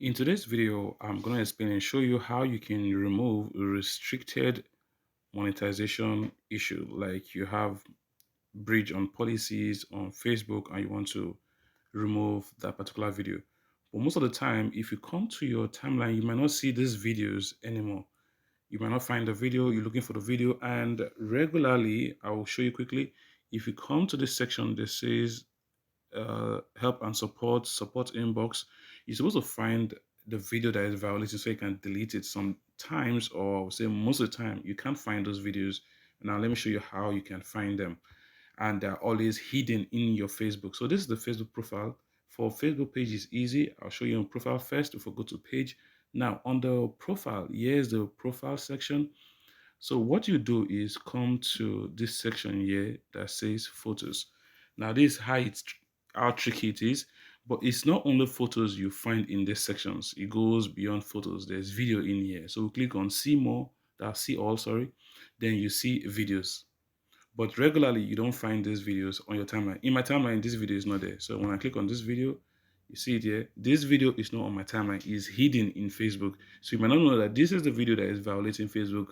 In today's video, I'm going to explain and show you how you can remove a restricted monetization issue. Like you have breach on policies on Facebook and you want to remove that particular video. But most of the time, if you come to your timeline, you might not see these videos anymore. You might not find the video, you're looking for the video. And regularly, I will show you quickly. If you come to this section that says help and support inbox, you're supposed to find the video that is violated so you can delete it. Sometimes, or say most of the time, you can't find those videos. Now let me show you how you can find them, and they're always hidden in your Facebook. So this is the Facebook profile. For Facebook page is easy. I'll show you on profile first before go to page. Now on the profile, here's the profile section. So what you do is come to this section here that says photos. Now this is how tricky it is, but it's not only photos you find in these sections. It goes beyond photos. There's video in here. So we click on see more, that's see all, sorry. Then you see videos. But regularly you don't find these videos on your timeline. In my timeline, this video is not there. So when I click on this video, you see it here. This video is not on my timeline, it's hidden in Facebook. So you might not know that this is the video that is violating Facebook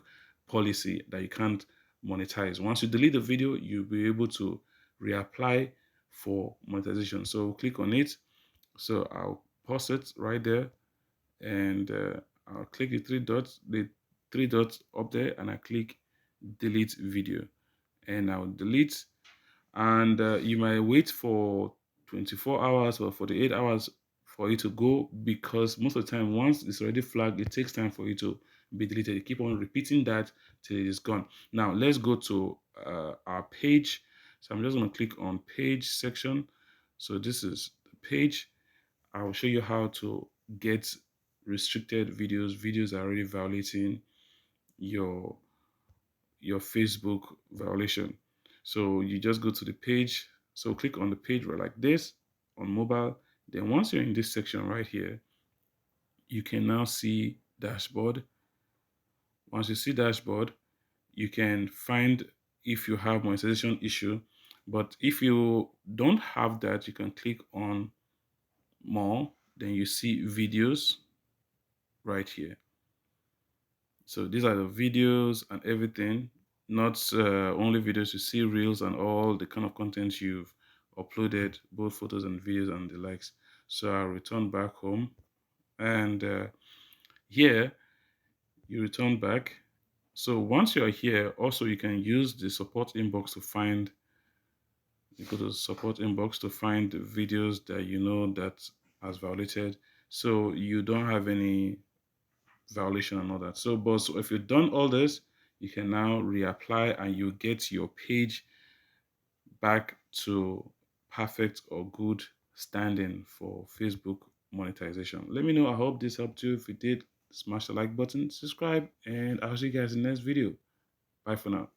policy that you can't monetize. Once you delete the video, you'll be able to reapply for monetization. So click on it. So I'll pause it right there, and I'll click the three dots up there, and I click delete video, and I'll delete. And you might wait for 24 hours or 48 hours for it to go, because most of the time, once it's already flagged, it takes time for it to be deleted. You keep on repeating that till it is gone. Now let's go to our page. So I'm just going to click on page section. So this is the page. I will show you how to get restricted videos are already violating your Facebook violation. So you just go to the page. So click on the page right like this on mobile. Then once you're in this section right here, you can now see dashboard. Once you see dashboard, you can find if you have monetization issue. But if you don't have that, you can click on more. Then you see videos right here. So these are the videos and everything, not only videos. You see reels and all the kind of content you've uploaded, both photos and videos and the likes. So I'll return back home, and here you return back. So once you're here, also you can use the support inbox to find, you go to the support inbox to find videos that you know that has violated. So you don't have any violation and all that. So if you've done all this, you can now reapply and you get your page back to perfect or good standing for Facebook monetization. Let me know. I hope this helped you. If it did, smash the like button, subscribe, and I'll see you guys in the next video. Bye for now.